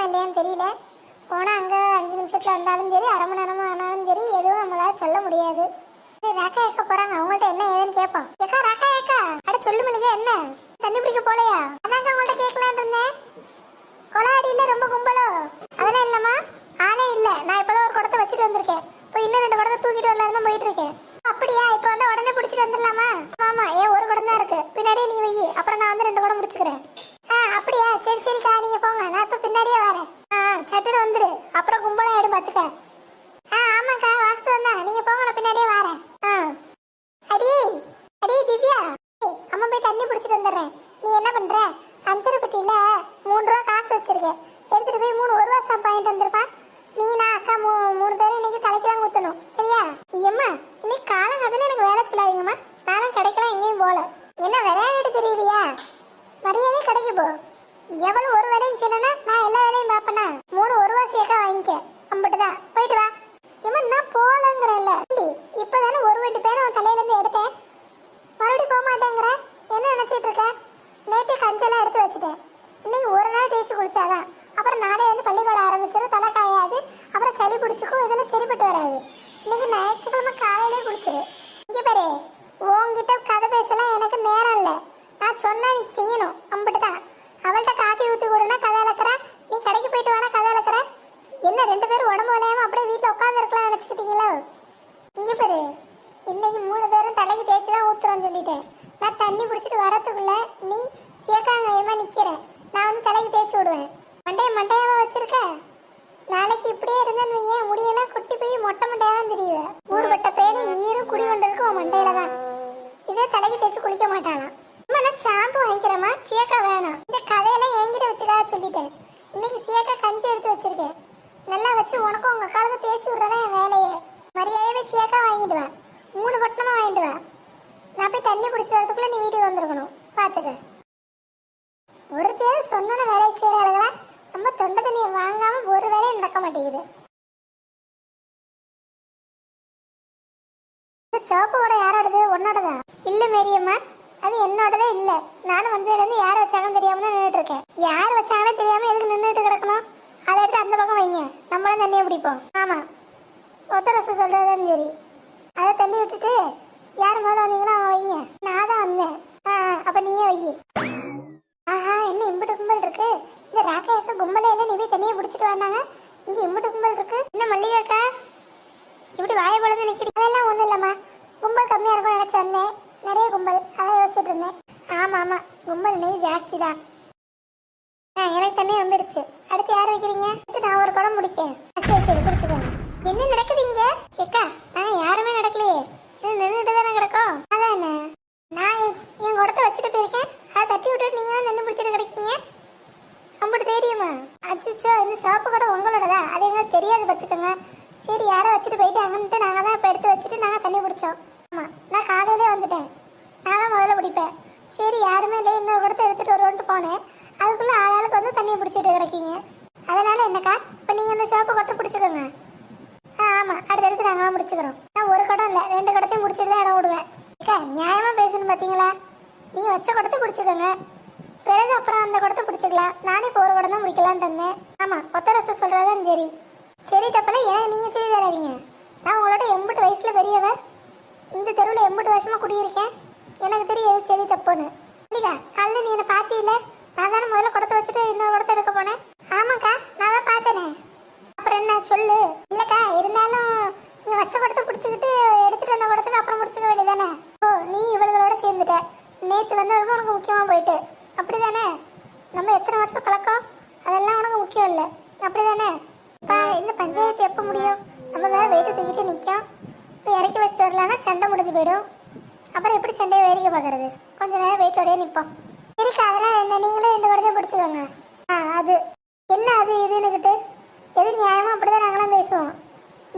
வருமா இல்லையான்னு தெரியல. போனால் அங்கே 5 நிமிஷத்தில் வந்தாலும் சரி, அரை மணி நேரமாக ஆனாலும் சரி, எதுவும் நம்மளால சொல்ல முடியாது. சரி, ராக்கா ஏக்கா போகிறாங்க, அவங்கள்ட்ட என்ன ஏதுன்னு கேட்போம். ஏக்கா ராக்கா ஏக்கா, அட சொல்லு மல்லிகா, என்ன தண்ணி பிடிக்க போலையா? அதாங்க உங்கள்கிட்ட கேட்கலான் இருந்தேன். கொலாடியில் ரொம்ப கும்பலோ? அதெல்லாம் இல்லைம்மா, ஆனே இல்லை. நான் இப்போதான் ஒரு குடத்தை வச்சுட்டு வந்திருக்கேன். இப்போ இன்னும் 2 குடத்தை தூக்கிட்டு வரலாம் தான் போயிட்டு இருக்கேன். அப்படியா? இப்போ வந்து உடனே பிடிச்சிட்டு வந்துடலாமா? ஆமா, ஏன் ஒரு குடம் தான் இருக்கு, பின்னாடியே நீ வை, அப்புறம் நான் வந்து 2 குடம் முடிச்சுக்கிறேன். அப்படியா? சரி சரிக்கா, நீங்க போங்க, நான் இப்போ பின்னாடியே வரேன். சட்டுன்னு வந்துரு, அப்புறம் கும்பலம் ஆயிடும் பார்த்துக்க. ஆமாக்கா, வாஸ்து வந்தா நீங்க போங்க, நான் பின்னாடியே வரேன். அடி அடி திவ்யா, அம்மா போய் தண்ணி பிடிச்சிட்டு வந்துடுறேன். நீ என்ன பண்ற? அஞ்சரை பெட்டியில 3 ரூபா காசு வச்சிருக்கேன், எடுத்துட்டு போய் 3 1 ரூபா சாப்பிட்டு வாங்கிட்டு வந்துருப்பா. நீ நான் அக்கா 3 பேரும் இன்னைக்கு தலைக்கு தான் ஊற்றணும், சரியா? ஏம்மா, இன்னைக்கு காலங்கத்தில் எனக்கு வேலை சொல்லாதீங்கம்மா. நானும் கிடைக்கலாம் எங்கேயும் போகல. என்ன விளையாடிட்டு தெரியலையா? மரியாதையும் கிடைக்கு போ. எவ்வளோ ஒரு வேலையும் செய்யலன்னா நான் எல்லா வேலையும் பார்ப்பேனா? 3 1 ரூபா சேக்கா வாங்கிக்க, அம்பிட்டுதான். போயிட்டு வா. ஏம்மா, நான் போகலங்கிறேன்ல. இப்போதானே ஒரு வண்டி பேனை உன் தலையிலேருந்து எடுத்தேன், மறுபடியும் போக மாட்டேங்கிற. என்ன நினச்சிட்டு இருக்க? நேற்று கஞ்செல்லாம் எடுத்து வச்சுட்டேன். இன்னைக்கு ஒரு நாள் தேய்ச்சி குளிச்சாதான், அப்புறம் நானே வந்து பள்ளிக்கூடம் ஆரம்பிச்சிடும், தலை காயாது, அப்புறம் சளி பிடிச்சிக்கும், இதெல்லாம் சரிப்பட்டு வராது. இன்னைக்கு ஞாயிற்றுக்கிழமை காலையிலே குளிச்சிரு. இங்கே பாரு, உங்ககிட்ட கதை பேசலாம் எனக்கு நேரம் இல்லை. நான் சொன்னா நீ செய்யணும், அம்பிட்டு தான். அவள்கிட்ட காஃபி ஊற்றி கொடுனா கதை இழக்கிற, நீ கடைக்கு போயிட்டு வானா கதை இழக்கிற. என்ன 2 பேரும் உடம்பு விளையாம அப்படியே வீட்டில் உட்காந்துருக்கலாம் நினச்சிக்கிட்டீங்களோ? இங்கே பாரு, இன்னைக்கு 3 பேரும் தலைக்கு தேய்ச்சி தான் ஊற்றுறோன்னு சொல்லிட்டேன். நான் தண்ணி பிடிச்சிட்டு வரத்துக்குள்ள நீ சேக்காங்கயமா நிற்கிறேன். நான் வந்து தலைக்கு தேய்ச்சி விடுவேன். மண்டையாவா வச்சிருக்க? நாளைக்கு இப்படியே இருந்தேன்னு ஏன் முடியெல்லாம் குட்டி போய் மொட்டை மண்டையா தான் தெரியுது. ஊர்பட்ட பேரு ஈரும் குடி கொண்டு இருக்கு உன் மண்டையில தான். இதே தலைக்கு தேய்ச்சி குளிக்க மாட்டானா? நான் ஷாம்பு வாங்கிக்கிறேம்மா, சீக்கா வேணாம். இந்த கதையெல்லாம் என்கிட்ட வச்சுக்கா சொல்லிட்டேன். இன்னைக்கு சீக்கா கஞ்சி எடுத்து வச்சிருக்கேன், நல்லா வச்சு உனக்கும் உங்க காலுக்கு தேய்ச்சி விடுறதான் என் வேலையே. மரியாதையை சீக்கா வாங்கிடுவேன், 3 பட்டணமா வாங்கிடுவேன். நான் போய் தண்ணி பிடிச்சிட்டு வரதுக்குள்ள நீ வீட்டுக்கு வந்திருக்கணும், பார்த்துக்க. ஒரு தேவை சொன்ன வேலையை செய்கிற ஆளுங்களா நம்ம தொண்டை தண்ணியை வாங்காம ஒரு வேலையும் நடக்க மாட்டேங்குது. சோப்பு கூட யாரோடது? உன்னோடதா? இல்லை மேரியம்மா, அது என்னோடதே இல்லை. நானும் வந்ததுலேருந்து யார் வச்சாங்கன்னு தெரியாம தான் நின்றுட்டு இருக்கேன். யார் வச்சாங்கன்னு தெரியாம எதுக்கு நின்றுட்டு கிடக்கணும்? அதை எடுத்து அந்த பக்கம் வைங்க, நம்மளும் தண்ணியை பிடிப்போம். ஆமாம், ஒத்த ரசம் சொல்றதுதான் சரி. அதை தள்ளி விட்டுட்டு யார் முதல்ல வந்தீங்களோ அவன் வைங்க. நான் தான் வந்தேன். அப்போ நீயே வை. ஆஹா, என்ன இம்புட்டு கும்பல் இருக்கு? இந்த ராக்கா ஏக்கா கும்பலையில நீ போய் தண்ணியை பிடிச்சிட்டு வந்தாங்க, இங்கே இம்புட்டு கும்பல் இருக்கு. என்ன மல்லிகாக்கா இப்படி வாய போலதான் நிற்கிறீங்க? அதெல்லாம் ஒன்றும் இல்லைம்மா, கும்பல் கம்மியாக இருக்கும்னு நினச்சி வந்தேன். நிறைய கும்பல், அதான் யோசிச்சுட்டு இருந்தேன். ஆமாம், கும்பல் இன்னைக்கு ஜாஸ்தி தான். எனக்கு தண்ணி வந்துடுச்சு. அடுத்து யார் வைக்கிறீங்க? நான் ஒரு குடம் முடிக்கேன். சரி சரி, பிடிச்சிக்கோங்க. என்ன நடக்குது இங்கே? ஏக்கா, நாங்கள் யாருமே நடக்கலையே, நின்றுட்டு தானே கிடக்கோம். அதான் என்ன, நான் என் குடத்தை வச்சுட்டு போயிருக்கேன், அதை தட்டி விட்டுட்டு நீங்கள் தான் தண்ணி பிடிச்சிட்டு கிடைக்கீங்க. அம்பிட்டு தெரியுமா? அச்சுச்சோ, இந்த சாப்பு கடை உங்களோடதா? அது எங்களுக்கு தெரியாது பார்த்துக்கோங்க. சரி, யாரோ வச்சுட்டு போயிட்டாங்கன்ட்டு நாங்கள் தான் இப்போ எடுத்து வச்சுட்டு நாங்கள் தண்ணி பிடிச்சோம். ஆமாம், நான் காலையிலே வந்துட்டேன், நான் தான் முதல்ல பிடிப்பேன். சரி, யாருமே இல்லை, இன்னொரு குடத்தை எடுத்துகிட்டு வருவோன்ட்டு போனேன். அதுக்குள்ளே ஆளாளுக்கு வந்து தண்ணியை பிடிச்சிட்டு கிடைக்கீங்க. அதனால் என்னக்கா, இப்போ நீங்கள் அந்த சோப்பு குடத்தை பிடிச்சிக்கோங்க. ஆமாம், அடுத்தடுத்து நாங்களாம் முடிச்சுக்கிறோம். நான் ஒரு குடம் இல்லை, 2 குடத்தையும் முடிச்சுட்டு தான் இடம் விடுவேன். அக்கா, நியாயமாக பேசணும் பார்த்தீங்களா? நீங்கள் வச்ச குடத்தை பிடிச்சிக்கோங்க, பிறகு அப்புறம் அந்த குடத்தை பிடிச்சிக்கலாம். நானே இப்போ ஒரு குடம் தான் முடிக்கலான்ட்டு இருந்தேன். ஆமாம், ஒத்த ரசம் சொல்கிறதான் சரி. சரி, தப்பெல்லாம் எனக்கு நீங்கள் சொல்லி தராதீங்க. நான் உங்களோட 80 வயசில் பெரியவன், இந்த தெருவில் 80 வருஷமாக குடியிருக்கேன், எனக்கு தெரியும் எது சரி தப்புன்னு. இல்லைக்கா, காலையில் நீ என்னை பார்த்தியில்ல? நான் தானே முதல்ல குடத்தை வச்சுட்டு இன்னொரு குடத்தை எடுக்க போனேன். ஆமாக்கா, நான் தான் பார்த்தேனே. அப்புறம் என்ன சொல்லு? இல்லைக்கா, இருந்தாலும் நீ வச்ச குடத்தை பிடிச்சிக்கிட்டு எடுத்துகிட்டு வந்த குடத்துக்கு அப்புறம் முடிச்சுக்க வேண்டியதானே? ஓ, நீ இவர்களோட சேர்ந்துட்ட. நேற்று வந்தவர்களுக்கு உனக்கு முக்கியமாக போயிட்டு, அப்படி தானே? நம்ம எத்தனை வருஷம் பழக்கம், அதெல்லாம் உனக்கு முக்கியம் இல்லை, அப்படி தானே? இந்த பஞ்சாயத்து எப்போ முடியும்? நம்ம வேற வெயிட்டு தூக்கிட்டு நிற்கும். இப்போ இறக்கி வச்சுட்டு வரலான்னா சண்டை முடிஞ்சு போயிடும். அப்புறம் எப்படி சண்டையை வேடிக்கை பார்க்கறது? கொஞ்சம் நேரம் வெயிட்டோடையே நிற்போம். சரிக்கா, அதெல்லாம் என்ன, நீங்களும் 2 குடத்தையும் பிடிச்சிக்கோங்க. அது என்ன அது இதுன்னுக்கிட்டு எது நியாயமாக அப்படி தான் நாங்களாம் பேசுவோம்.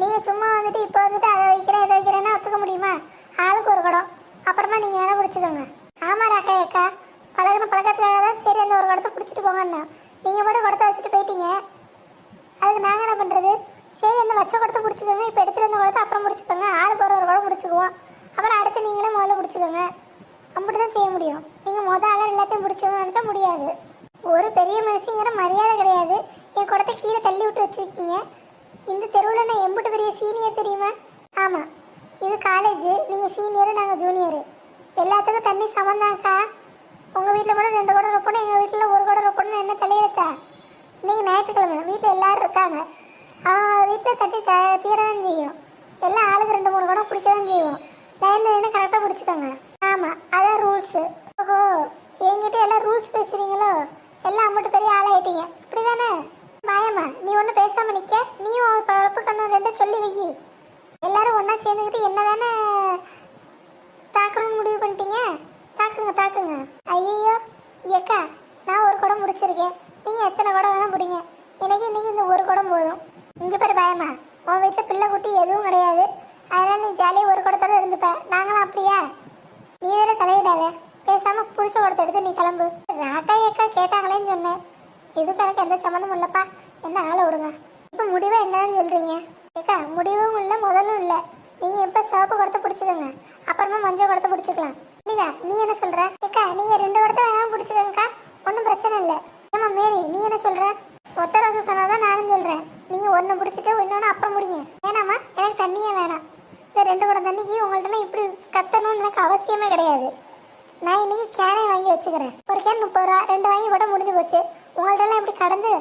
நீங்கள் சும்மா வந்துட்டு இப்போ வந்துட்டு அதை வைக்கிறேன் இதை வைக்கிறேன்னா ஒத்துக்க முடியுமா? ஆளுக்கு ஒரு குடம், அப்புறமா நீங்கள் வேணால் பிடிச்சிக்கோங்க. ஆமாம் ராக்கா ஏக்கா, பழகின பழக்கத்துக்காக தான் சரி அந்த ஒரு குடத்தை பிடிச்சிட்டு போங்கண்ணா. நீங்கள் மட்டும் குடத்தை வச்சுட்டு போயிட்டீங்க, அதுக்கு நாங்கள் என்ன பண்ணுறது? சரி, அந்த வச்ச குடத்தை பிடிச்சிக்கோங்க, இப்போ எடுத்துகிட்டு வந்த குடத்தை அப்புறம் பிடிச்சிக்கோங்க. ஆளுக்கு ஒரு குடம் பிடிச்சிக்குவோம், அப்புறம் அடுத்து நீங்களே முதல்ல பிடிச்சிக்கோங்க. அப்படி தான் செய்ய முடியும். நீங்கள் முதல்ல எல்லாத்தையும் பிடிச்சோன்னு நினச்சா முடியாது. ஒரு பெரிய மனுஷங்கிற மரியாதை கிடையாது. என் குடத்தை கீழே தள்ளி விட்டு வச்சிருக்கீங்க. இந்த தெருவில் நான் எம்பிட்டு பெரிய சீனியர் தெரியுமா? ஆமாம், இது காலேஜ். நீங்கள் சீனியரு, நாங்கள் ஜூனியரு. எல்லாத்துக்கும் தண்ணி சமந்தாக்கா. உங்கள் வீட்டில் மட்டும் 2 குடம் ரொப்பணும், எங்கள் வீட்டில் 1 குடம் ரொப்பணும். என்ன தலையெடுத்தா? இன்னைக்கு ஞாயிற்றுக்கிழமை வீட்டில் எல்லாரும் இருக்காங்க. வீட்டில் தட்டி தீர தான் செய்யும். எல்லாம் ஆளுக்கு 2-3 குடம் பிடிக்க தான் செய்வோம். லைனில் கரெக்டாக பிடிச்சிக்கோங்க. ஆமாம், அதான் ரூல்ஸு. ஓஹோ, என்கிட்ட எல்லாம் ரூல்ஸ் பேசுகிறீங்களோ? எல்லாம் அம்மட்டு பெரிய ஆளாயிட்டீங்க, இப்படி தானே? பாயம்மா, நீ ஒன்றும் பேசாமல் நிற்க. நீயும் பழப்பு கண்ணு 2 சொல்லி வை. எல்லாரும் ஒன்றா சேர்ந்துக்கிட்டு என்ன தானே தாக்கணும்னு முடிவு பண்ணிட்டீங்க. தாக்குங்க. ஐயோ ஏக்கா, நான் 1 குடம் முடிச்சிருக்கேன். நீங்கள் எத்தனை குடம் வேணால் பிடிங்க. எனக்கு இன்னைக்கு இந்த 1 குடம் போதும். இங்கே பேர் பாயம்மா, உன் வீட்டில் பிள்ளை குட்டி எதுவும் கிடையாது. அதனால் நீ ஜாலியாக 1 குடத்தோடு இருந்துப்ப. நாங்களும் அப்படியா? நீ தானே தலையிடாத. பேசாமல் பிடிச்ச குடத்தை எடுத்து நீ கிளம்பு. ராட்டா ஏக்கா கேட்டாங்களேன்னு சொன்னேன். இது கணக்கு எந்த சம்மந்தமும் இல்லைப்பா. என்ன ஆளை விடுங்க. இப்போ முடிவை என்னன்னு சொல்கிறீங்க? ஏக்கா, முடிவும் இல்லை, முதலும் இல்லை. நீங்கள் இப்போ சிவப்பு குடத்தை பிடிச்சிக்கோங்க, அப்புறமா மஞ்சள் குடத்தை பிடிச்சிக்கலாம். இல்லையா? நீ என்ன சொல்கிற? ஏக்கா, நீங்கள் 2 குடத்தை வேணாலும் பிடிச்சிக்கோங்கக்கா, ஒன்றும் பிரச்சனை இல்லை. ஏம்மா மேரி, நீ என்ன சொல்கிற? ஒத்த ரோசை சொன்னால் தான் நானும் சொல்கிறேன். நீங்கள் 1 பிடிச்சிட்டு இன்னொன்று அப்புறம் முடிங்க. வேணாம்மா, எனக்கு தண்ணியே வேணாம். இந்த 2 குடம் தண்ணிக்கு உங்கள்கிட்ட இப்படி கத்தணும்னு எனக்கு அவசியமே கிடையாது. நான் இன்னைக்கு கேனை வாங்கி வச்சுக்கிறேன். ஒரு கேன் 30 ரூபா, 2 வாங்கி போட முடிஞ்சு போச்சு. உங்கள்கிட்டலாம் இப்படி கடந்து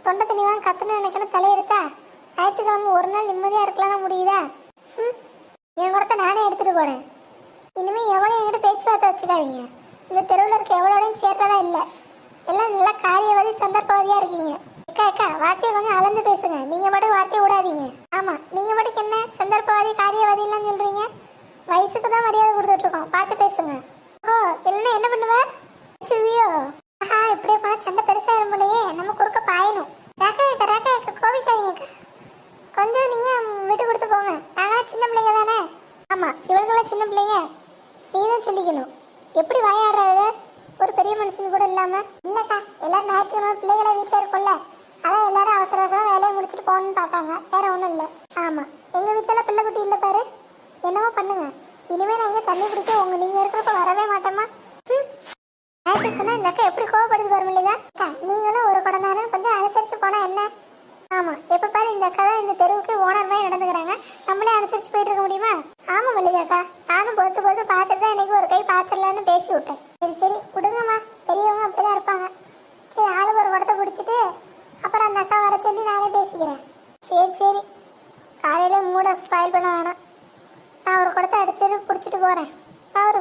தொண்டை தண்ணி வாங்கி கத்தணும்னு நினைக்கணும் தலையெடுத்தா? ஞாயிற்றுக்கிழமை ஒரு நாள் நிம்மதியாக இருக்கலாம்னா முடியுதா? என் குடத்தை நானே எடுத்துகிட்டு போகிறேன். இனிமேல் எவ்வளோ என்கிட்ட பேச்சுவார்த்தை வச்சுக்காதீங்க. இந்த தெருவில் இருக்க எவ்வளோடையும் சேர்த்ததா இல்லை. எல்லாம் நல்லா காரியவாதி சந்தர்ப்பவாதியாக இருக்கீங்க. அக்கா, வார்த்தையை கொஞ்சம் அளந்து பேசுங்க. நீங்கள் மட்டும் வார்த்தையை விடாதீங்க. ஆமாம், நீங்கள் மட்டும் என்ன சந்தர்ப்பவாதி காரியவாதிலாம் சொல்கிறீங்க? வயசுக்கு தான் மரியாதை கொடுத்துட்ருக்கோம், பார்த்து பேசுங்க. ஓ, இல்லைன்னா என்ன பண்ணுவேன் சொல்வியோ? இப்படியே போனால் சண்டை பெருசாக போலையே. நம்ம குறுக்க பாயணும். ராக்கா கோவிக்காதீங்கக்கா. கொஞ்சம் நீங்கள் விட்டு கொடுத்து போங்க. நாங்களாம் சின்ன பிள்ளைங்க தானே. ஆமாம், இவளுக்கெல்லாம் சின்ன பிள்ளைங்க. நீ தான் சொல்லிக்கணும். எப்படி வாயாடுறாங்க ஒரு பெரிய மனுஷன் கூட இல்லாமல்? இல்லைக்கா, எல்லாரும் ஞாயிற்றுக்கிழமை பிள்ளைகளை வீட்டில் இருக்கும்ல, அதான் எல்லாரும் அவசரம் வேலையை முடிச்சுட்டு போகணுன்னு பார்ப்பாங்க. வேற ஒன்றும் இல்லை. ஆமாம், எங்கள் வீட்டில் பிள்ளை குட்டி இல்லை பாரு. என்னவோ பண்ணுங்க. இனிமேல் நான் இங்கே தண்ணி பிடிக்க நீங்கள் இருக்கிறப்ப வரவே மாட்டோமா? ஞாயிற்று சொன்னால் இந்த அக்கா எப்படி கோவப்படுது பாரு இல்லையா? அக்கா, நீங்களும் 1 குடம் தானே, கொஞ்சம் அனுசரித்து போனால் என்ன? ஆமாம், எப்போ பாரு இந்த அக்கா தான் இந்த தெருவுக்கு ஓனர் மாதிரி நடந்துக்கிறாங்க. நம்மளே அனுசரித்து போயிட்டு இருக்க முடியுமா? ஆமாம் மல்லிகாக்கா, நானும் பொறுத்து பார்த்துட்டு தான் இன்னைக்கு ஒரு கை பார்த்துடலான்னு பேசி விட்டேன். சரி விடுங்கம்மா, பெரியவங்க அப்படி தான் இருப்பாங்க. சரி, ஆளுக்கு 1 குடத்தை பிடிச்சிட்டு அப்புறம் அந்த அக்கா வர சொல்லி நானே பேசிக்கிறேன். சரி, காலையிலே மூட ஸ்பாயில் பண்ண வேணாம். நான் 1 குடத்தை அடிச்சுட்டு பிடிச்சிட்டு போகிறேன். நான் ஒரு